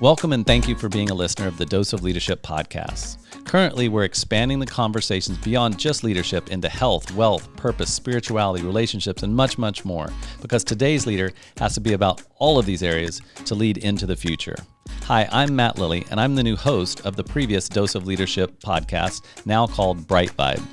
Welcome and thank you for being a listener of the Dose of Leadership podcast. Currently, we're expanding the conversations beyond just leadership into health, wealth, purpose, spirituality, relationships, and much, much more, because today's leader has to be about all of these areas to lead into the future. Hi, I'm Matt Lilly, and I'm the new host of the previous Dose of Leadership podcast, now called BriteVibe.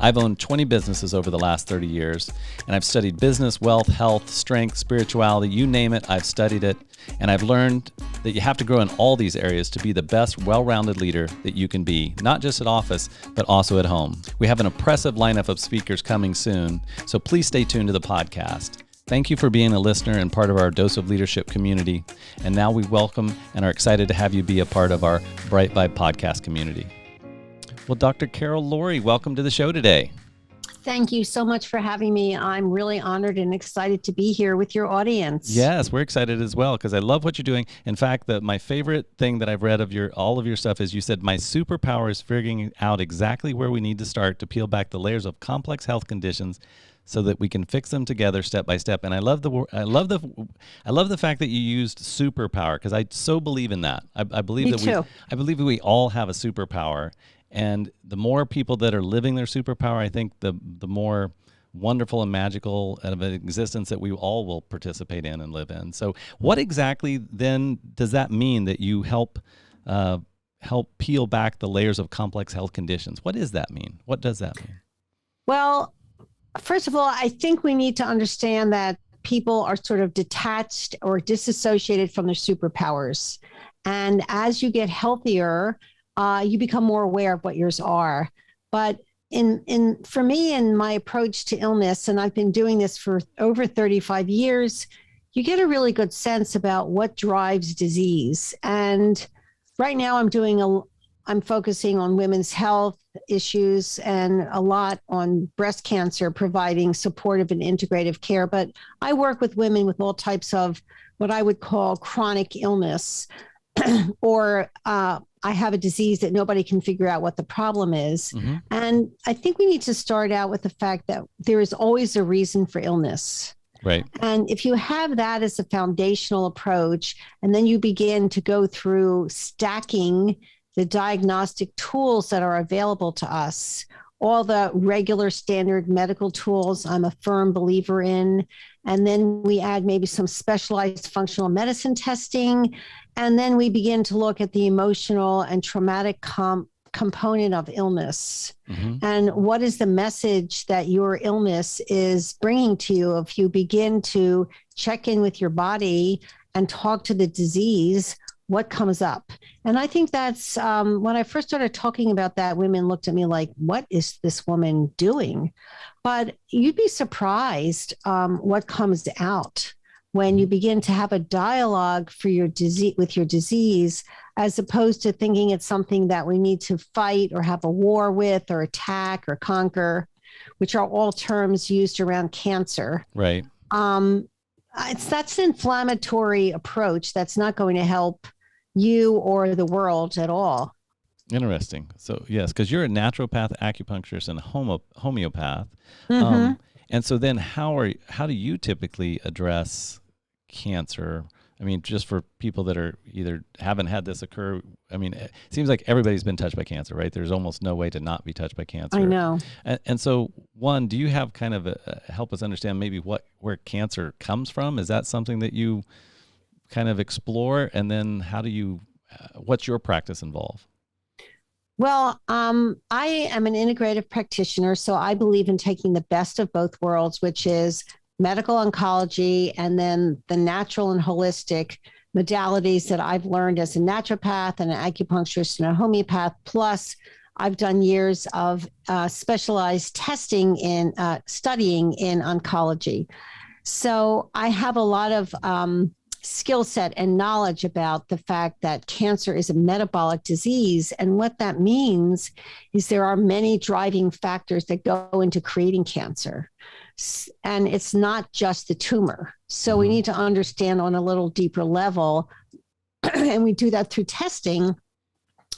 I've owned 20 businesses over the last 30 years, and I've studied business, wealth, health, strength, spirituality, you name it, I've studied it, and I've learned that you have to grow in all these areas to be the best, well-rounded leader that you can be, not just at office, but also at home. We have an impressive lineup of speakers coming soon, so please stay tuned to the podcast. Thank you for being a listener and part of our Dose of Leadership community, and now we welcome and are excited to have you be a part of our BriteVibe podcast community. Well, Dr. Carol Lourie, welcome to the show today. Thank you so much for having me. I'm really honored and excited to be here with your audience. Yes, we're excited as well because I love what you're doing. In fact, my favorite thing that I've read of all of your stuff is you said, my superpower is figuring out exactly where we need to start to peel back the layers of complex health conditions so that we can fix them together step by step. And I love the fact that you used superpower because I so believe in that. I believe I believe we all have a superpower. And the more people that are living their superpower, I think the more wonderful and magical of an existence that we all will participate in and live in. So what exactly then does that mean that you help peel back the layers of complex health conditions? What does that mean? What does that mean? Well, first of all, I think we need to understand that people are sort of detached or disassociated from their superpowers. And as you get healthier, you become more aware of what yours are. But for me, in my approach to illness, and I've been doing this for over 35 years, you get a really good sense about what drives disease. And right now I'm focusing on women's health issues and a lot on breast cancer, providing supportive and integrative care. But I work with women with all types of what I would call chronic illness or I have a disease that nobody can figure out what the problem is. Mm-hmm. And I think we need to start out with the fact that there is always a reason for illness. Right. And if you have that as a foundational approach, and then you begin to go through stacking the diagnostic tools that are available to us, all the regular standard medical tools I'm a firm believer in, and then we add maybe some specialized functional medicine testing, and then we begin to look at the emotional and traumatic component of illness. Mm-hmm. And what is the message that your illness is bringing to you if you begin to check in with your body and talk to the disease, what comes up? And I think that's when I first started talking about that, women looked at me like, what is this woman doing? But you'd be surprised what comes out when you begin to have a dialogue for your disease with your disease, as opposed to thinking it's something that we need to fight or have a war with or attack or conquer, which are all terms used around cancer. Right. That's an inflammatory approach that's not going to help you or the world at all. Interesting. So yes, because you're a naturopath, acupuncturist, and homeopath. Mm-hmm. And so then how do you typically address cancer? I mean, just for people that are either haven't had this occur, I mean, it seems like everybody's been touched by cancer, right? There's almost no way to not be touched by cancer. I know. And so one, do you have kind of help us understand maybe where cancer comes from? Is that something that you kind of explore? And then what's your practice involve? Well, I am an integrative practitioner, so I believe in taking the best of both worlds, which is medical oncology and then the natural and holistic modalities that I've learned as a naturopath and an acupuncturist and a homeopath. Plus, I've done years of specialized testing in studying in oncology. So I have a lot of skill set and knowledge about the fact that cancer is a metabolic disease. And what that means is there are many driving factors that go into creating cancer. And it's not just the tumor. So we need to understand on a little deeper level, and we do that through testing,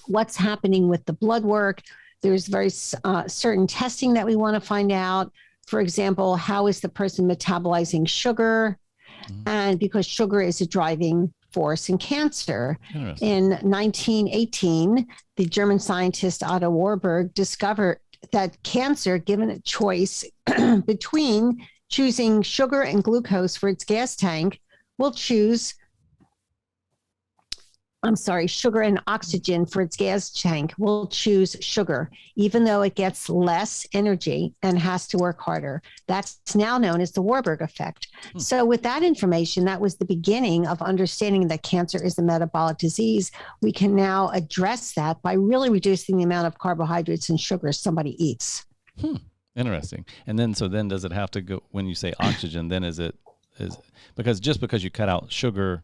what's happening with the blood work. There's very certain testing that we want to find out. For example, how is the person metabolizing sugar? and because sugar is a driving force in cancer. In 1918, the German scientist Otto Warburg discovered that cancer, given a choice between choosing sugar and glucose for its gas tank, will choose sugar and oxygen for its gas tank, will choose sugar, even though it gets less energy and has to work harder. That's now known as the Warburg effect. So with that information, that was the beginning of understanding that cancer is a metabolic disease. We can now address that by really reducing the amount of carbohydrates and sugars somebody eats. Interesting. And then, does it have to go, when you say oxygen, then is because just because you cut out sugar,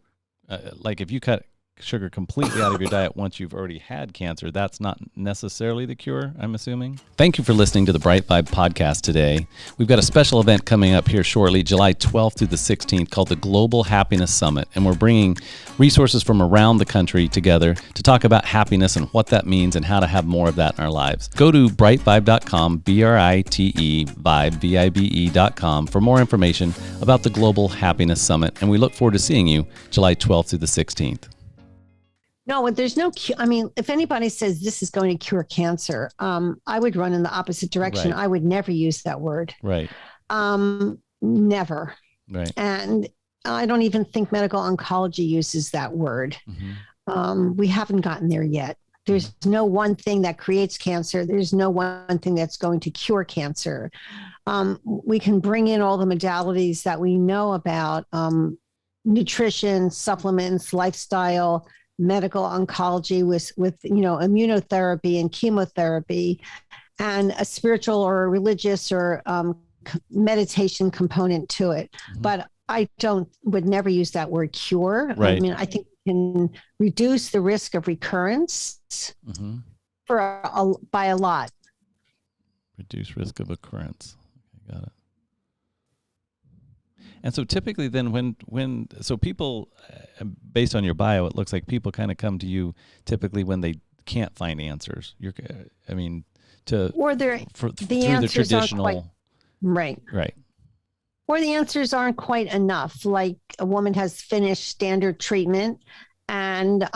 like if you cut sugar completely out of your diet once you've already had cancer, that's not necessarily the cure, I'm assuming. Thank you for listening to the BriteVibe podcast today. We've got a special event coming up here shortly, July 12th through the 16th, called the Global Happiness Summit. And we're bringing resources from around the country together to talk about happiness and what that means and how to have more of that in our lives. Go to BriteVibe.com, BRITE Vibe, VIBE.com for more information about the Global Happiness Summit. And we look forward to seeing you July 12th through the 16th. No, there's no, if anybody says this is going to cure cancer, I would run in the opposite direction. Right. I would never use that word. Right. Never. Right. And I don't even think medical oncology uses that word. We haven't gotten there yet. There's no one thing that creates cancer. There's no one thing that's going to cure cancer. We can bring in all the modalities that we know about, nutrition, supplements, lifestyle, medical oncology with immunotherapy and chemotherapy, and a spiritual or religious or meditation component to it. But I would never use that word cure. Right. I mean, I think we can reduce the risk of recurrence by a lot. Reduce risk of occurrence. Okay, got it. And so typically then when people, based on your bio, it looks like people kind of come to you typically when they can't find answers. Through the traditional. Right. Or the answers aren't quite enough. Like a woman has finished standard treatment and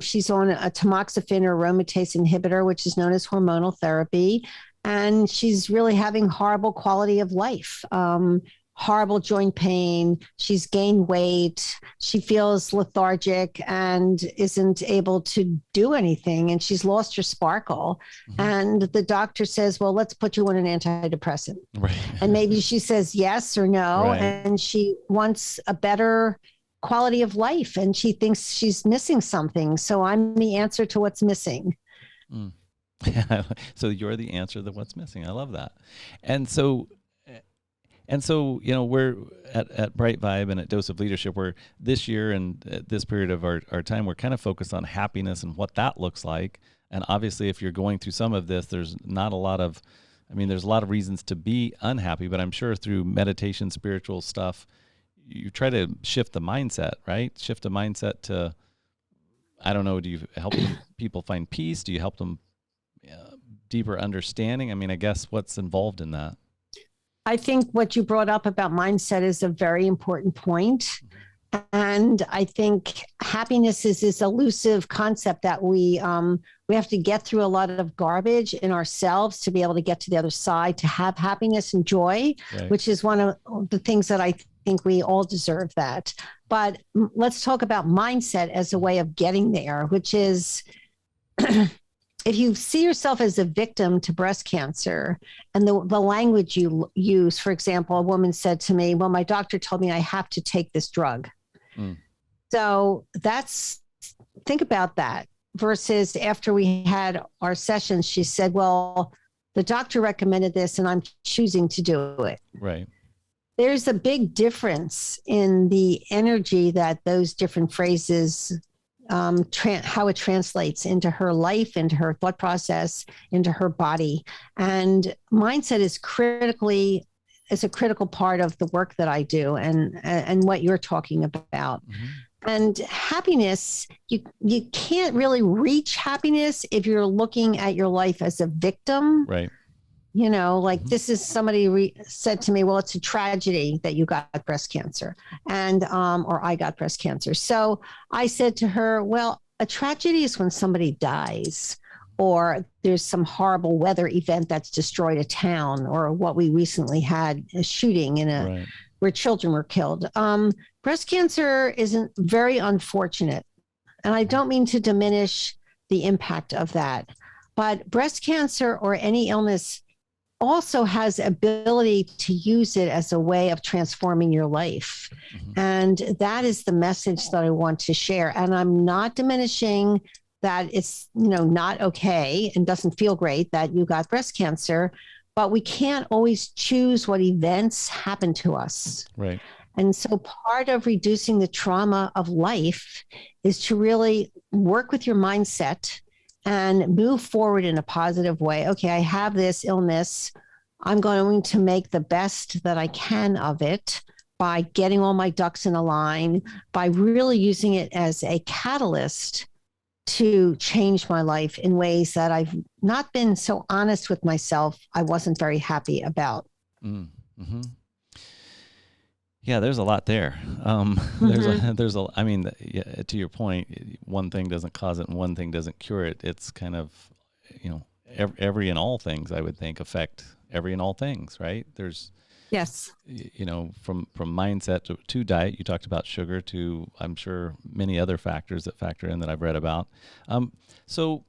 she's on a tamoxifen or aromatase inhibitor, which is known as hormonal therapy. And she's really having horrible quality of life. Horrible joint pain. She's gained weight. She feels lethargic and isn't able to do anything. And she's lost her sparkle. And the doctor says, well, let's put you on an antidepressant. Right. And maybe she says yes or no. Right. And she wants a better quality of life. And she thinks she's missing something. So I'm the answer to what's missing. So you're the answer to what's missing. I love that. And so, we're at BriteVibe and at Dose of Leadership, where this year and at this period of our time, we're kind of focused on happiness and what that looks like. And obviously, if you're going through some of this, there's a lot of reasons to be unhappy, but I'm sure through meditation, spiritual stuff, you try to shift the mindset, right? Shift the mindset to, I don't know, do you help people find peace? Do you help them deeper understanding? I mean, I guess what's involved in that? I think what you brought up about mindset is a very important point. And I think happiness is this elusive concept that we have to get through a lot of garbage in ourselves to be able to get to the other side, to have happiness and joy, Right. which is one of the things that I think we all deserve that. But let's talk about mindset as a way of getting there, which is if you see yourself as a victim to breast cancer and the language you use, for example, a woman said to me, well, my doctor told me I have to take this drug. So think about that versus after we had our sessions, she said, well, the doctor recommended this and I'm choosing to do it. Right. There's a big difference in the energy that those different phrases how it translates into her life, into her thought process, into her body. And mindset is a critical part of the work that I do and what you're talking about. And happiness, you can't really reach happiness if you're looking at your life as a victim. Right. like this is somebody said to me, well, it's a tragedy that you got breast cancer and, or I got breast cancer. So I said to her, well, a tragedy is when somebody dies or there's some horrible weather event that's destroyed a town, or what we recently had a shooting where children were killed. Breast cancer isn't very unfortunate. And I don't mean to diminish the impact of that, but breast cancer or any illness also has ability to use it as a way of transforming your life. And that is the message that I want to share. And I'm not diminishing that it's, not okay and doesn't feel great that you got breast cancer, but we can't always choose what events happen to us. Right. And so part of reducing the trauma of life is to really work with your mindset and move forward in a positive way. Okay, I have this illness. I'm going to make the best that I can of it by getting all my ducks in a line, by really using it as a catalyst to change my life in ways that I've not been so honest with myself. I wasn't very happy about. Mm-hmm. Yeah, there's a lot there. I mean, to your point, one thing doesn't cause it and one thing doesn't cure it. It's kind of, every and all things, I would think, affect every and all things, right? There's, yes, from mindset to diet, you talked about sugar, to, I'm sure, many other factors that factor in that I've read about. So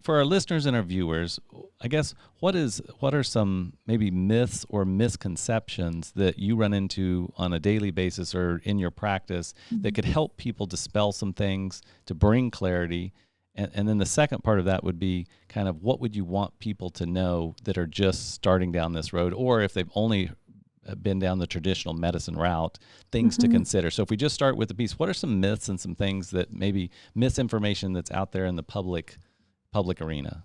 for our listeners and our viewers, I guess, what are some maybe myths or misconceptions that you run into on a daily basis or in your practice that could help people dispel some things, to bring clarity? And then the second part of that would be kind of, what would you want people to know that are just starting down this road, or if they've only been down the traditional medicine route, things to consider? So if we just start with the piece, what are some myths and some things that maybe misinformation that's out there in the public arena?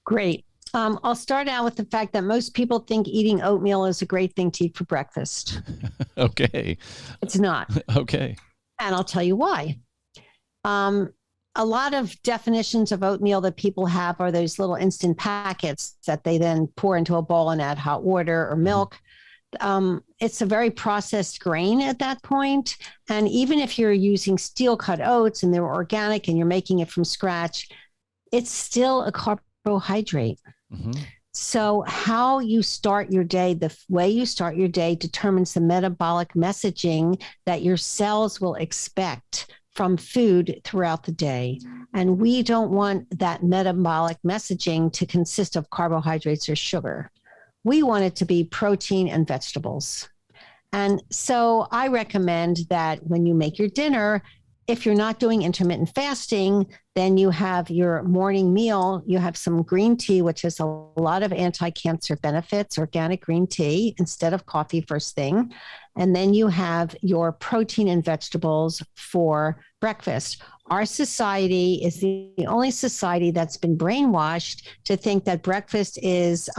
Great. I'll start out with the fact that most people think eating oatmeal is a great thing to eat for breakfast. Okay. It's not. Okay. And I'll tell you why. A lot of definitions of oatmeal that people have are those little instant packets that they then pour into a bowl and add hot water or milk. It's a very processed grain at that point. And even if you're using steel cut oats and they're organic and you're making it from scratch, it's still a carbohydrate. So how you start your day, the way you start your day determines the metabolic messaging that your cells will expect from food throughout the day. And we don't want that metabolic messaging to consist of carbohydrates or sugar. We want it to be protein and vegetables. And so I recommend that when you make your dinner, if you're not doing intermittent fasting, then you have your morning meal, you have some green tea, which has a lot of anti-cancer benefits, organic green tea instead of coffee first thing. And then you have your protein and vegetables for breakfast. Our society is the only society that's been brainwashed to think that breakfast is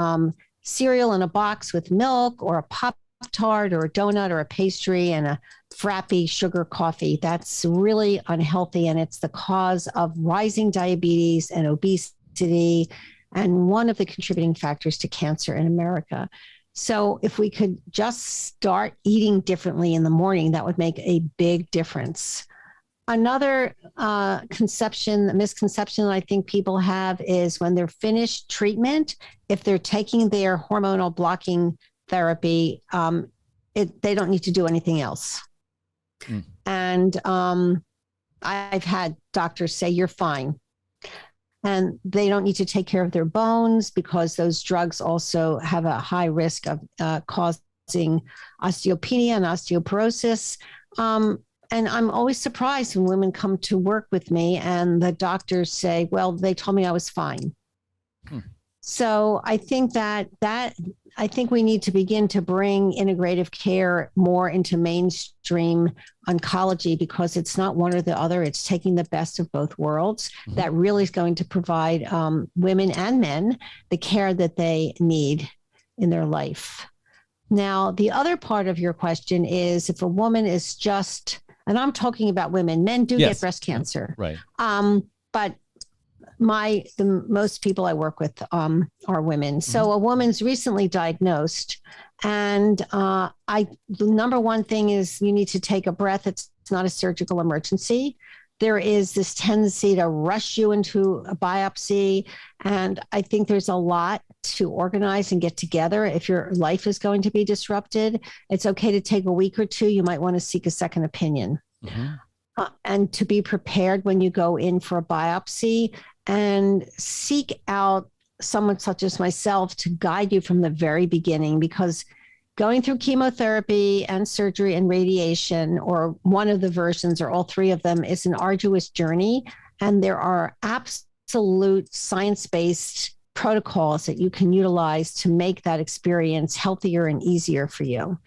cereal in a box with milk, or a Pop-Tart, or a donut, or a pastry, and a frappy sugar coffee. That's really unhealthy, and it's the cause of rising diabetes and obesity, and one of the contributing factors to cancer in America. So if we could just start eating differently in the morning, that would make a big difference. Another misconception that I think people have is when they're finished treatment, if they're taking their hormonal blocking therapy, they don't need to do anything else. And I've had doctors say, you're fine. And they don't need to take care of their bones, because those drugs also have a high risk of causing osteopenia and osteoporosis. And I'm always surprised when women come to work with me and the doctors say, well, they told me I was fine. So I think I think we need to begin to bring integrative care more into mainstream oncology, because it's not one or the other. It's taking the best of both worlds that really is going to provide women and men the care that they need in their life. Now, the other part of your question is, if a woman is just, and I'm talking about women, men do get breast cancer. Right. But most people I work with are women. So a woman's recently diagnosed, and the number one thing is you need to take a breath. It's not a surgical emergency. There is this tendency to rush you into a biopsy, and I think there's a lot to organize and get together. If your life is going to be disrupted, it's okay to take a week or two. You might want to seek a second opinion. And to be prepared when you go in for a biopsy, and seek out someone such as myself to guide you from the very beginning, because going through chemotherapy and surgery and radiation, or one of the versions or all three of them, is an arduous journey. And there are absolute science-based protocols that you can utilize to make that experience healthier and easier for you.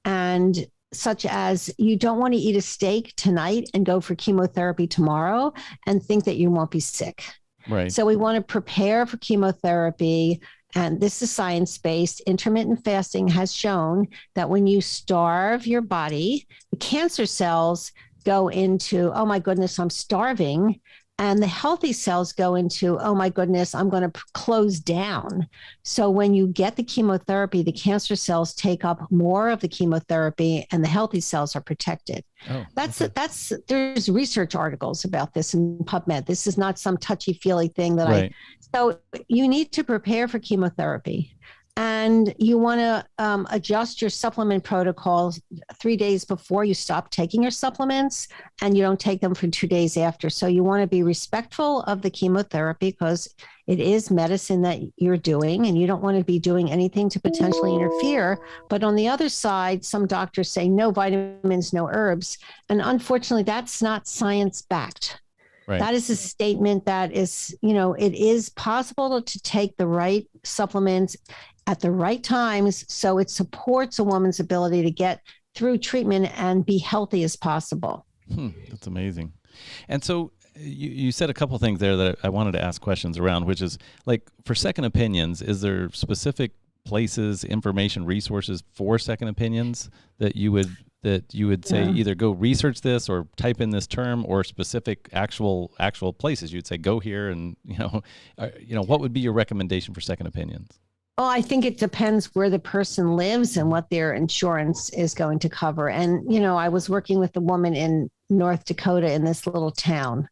And such as, you don't want to eat a steak tonight and go for chemotherapy tomorrow and think that you won't be sick. Right. So we want to prepare for chemotherapy. And this is science-based. Intermittent fasting has shown that when you starve your body, the cancer cells go into, oh my goodness, I'm starving. And the healthy cells go into, oh my goodness, I'm going to close down. So when you get the chemotherapy, the cancer cells take up more of the chemotherapy and the healthy cells are protected. There's research articles about this in PubMed. This is not some touchy-feely thing that So you need to prepare for chemotherapy. And you want to adjust your supplement protocols 3 days before you stop taking your supplements, and you don't take them for 2 days after. So you want to be respectful of the chemotherapy, because it is medicine that you're doing, and you don't want to be doing anything to potentially interfere. But on the other side, some doctors say no vitamins, no herbs. And unfortunately, that's not science-backed. Right. That is a statement that is, it is possible to take the right supplements at the right times, so it supports a woman's ability to get through treatment and be healthy as possible. That's amazing. And so you said a couple of things there that I wanted to ask questions around, which is, like, for second opinions, is there specific places, information, resources for second opinions that you would say either go research this or type in this term, or specific actual places you'd say go here, and what would be your recommendation for second opinions? Well, I think it depends where the person lives and what their insurance is going to cover. And, I was working with a woman in North Dakota in this little town,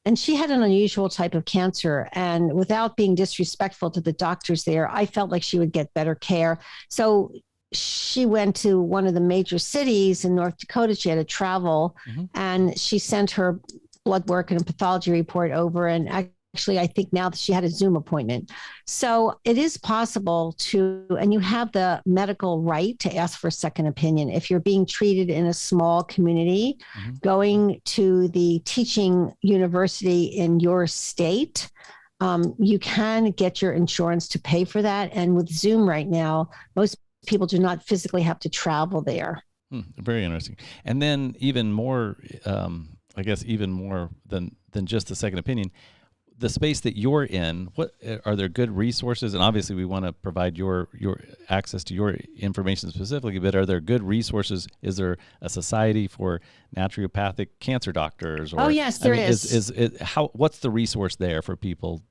and she had an unusual type of cancer. And without being disrespectful to the doctors there, I felt like she would get better care. So she went to one of the major cities in North Dakota. She had to travel, and she sent her blood work and a pathology report over. And actually, I think now that she had a Zoom appointment. So it is possible and you have the medical right to ask for a second opinion. If you're being treated in a small community, going to the teaching university in your state, you can get your insurance to pay for that. And with Zoom right now, most people do not physically have to travel there. Very interesting. And then even more, even more than just the second opinion, the space that you're in, what are there good resources? And obviously we want to provide your access to your information specifically, but are there good resources? Is there a society for naturopathic cancer doctors? Oh yes, there is. What's the resource there for people?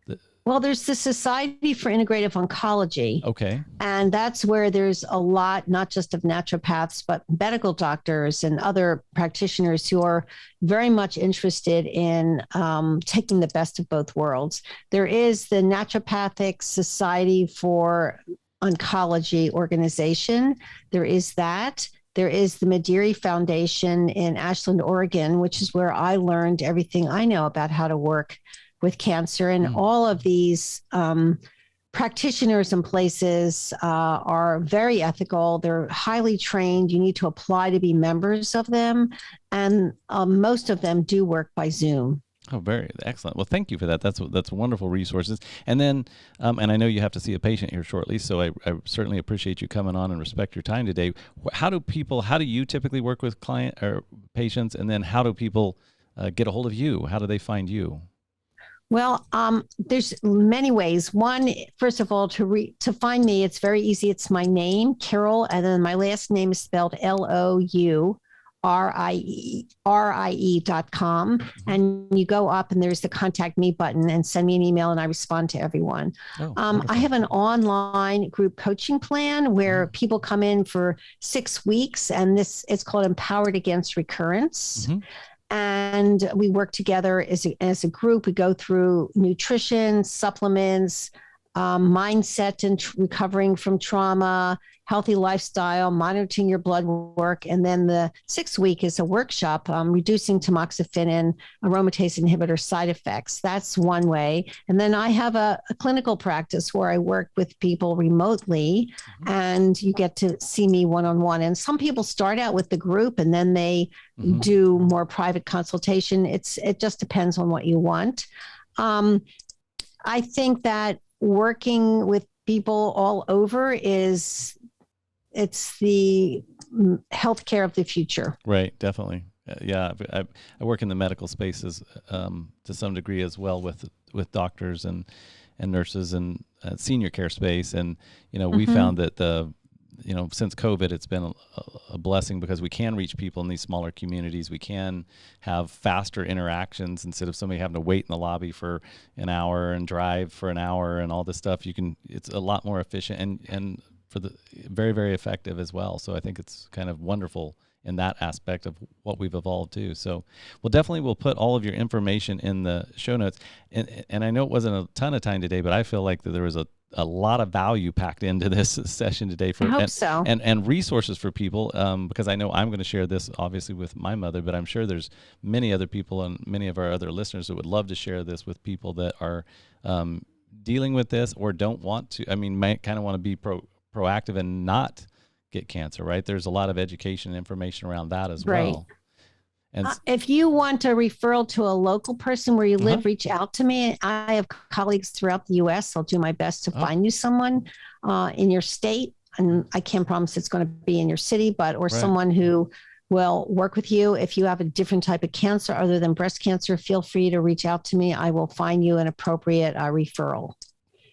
Well, there's the Society for Integrative Oncology. Okay. And that's where there's a lot, not just of naturopaths, but medical doctors and other practitioners who are very much interested in taking the best of both worlds. There is the Naturopathic Society for Oncology organization. There is that. There is the Mediri Foundation in Ashland, Oregon, which is where I learned everything I know about how to work with cancer. And all of these practitioners and places are very ethical. They're highly trained. You need to apply to be members of them. And most of them do work by Zoom. Oh, very excellent. Well, thank you for that. That's wonderful resources. And then, and I know you have to see a patient here shortly, so I certainly appreciate you coming on and respect your time today. How do you typically work with client or patients? And then how do people get a hold of you? How do they find you? Well, there's many ways. One, first of all, to find me, it's very easy. It's my name, Carol, and then my last name is spelled Lourie. RIE.com. And you go up and there's the contact me button and send me an email and I respond to everyone. I have an online group coaching plan where people come in for 6 weeks, and it's called Empowered Against Recurrence. And we work together as a group. We go through nutrition, supplements, mindset and recovering from trauma, healthy lifestyle, monitoring your blood work. And then the 6th week is a workshop, reducing tamoxifen, aromatase inhibitor side effects. That's one way. And then I have a clinical practice where I work with people remotely, and you get to see me one-on-one. And some people start out with the group and then they do more private consultation. It just depends on what you want. I think that working with people all over it's the healthcare of the future. Right. Definitely. Yeah. I work in the medical spaces to some degree as well with doctors and nurses and senior care space. And, we found that since COVID, it's been a blessing because we can reach people in these smaller communities. We can have faster interactions instead of somebody having to wait in the lobby for an hour and drive for an hour and all this stuff. It's a lot more efficient and for the very, very effective as well. So I think it's kind of wonderful in that aspect of what we've evolved to. So we'll put all of your information in the show notes. And I know it wasn't a ton of time today, but I feel like that there was a lot of value packed into this session today and resources for people, because I know I'm going to share this obviously with my mother, but I'm sure there's many other people and many of our other listeners that would love to share this with people that are dealing with this or don't want to, might kind of want to be proactive and not get cancer, right? There's a lot of education and information around that as well. And if you want a referral to a local person where you live, reach out to me. I have colleagues throughout the U.S. I'll do my best to find you someone in your state. And I can't promise it's going to be in your city, or someone who will work with you. If you have a different type of cancer other than breast cancer, feel free to reach out to me. I will find you an appropriate referral.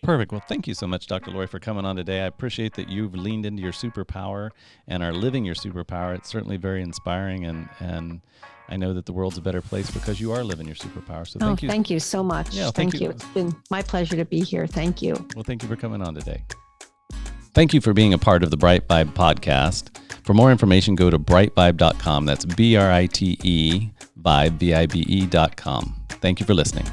Perfect. Well, thank you so much, Dr. Lourie, for coming on today. I appreciate that you've leaned into your superpower and are living your superpower. It's certainly very inspiring, and I know that the world's a better place because you are living your superpower. So thank you. Thank you so much. Yeah, thank you. It's been my pleasure to be here. Thank you. Well, thank you for coming on today. Thank you for being a part of the BriteVibe podcast. For more information, go to BriteVibe.com. That's BriteVibe.com. Thank you for listening.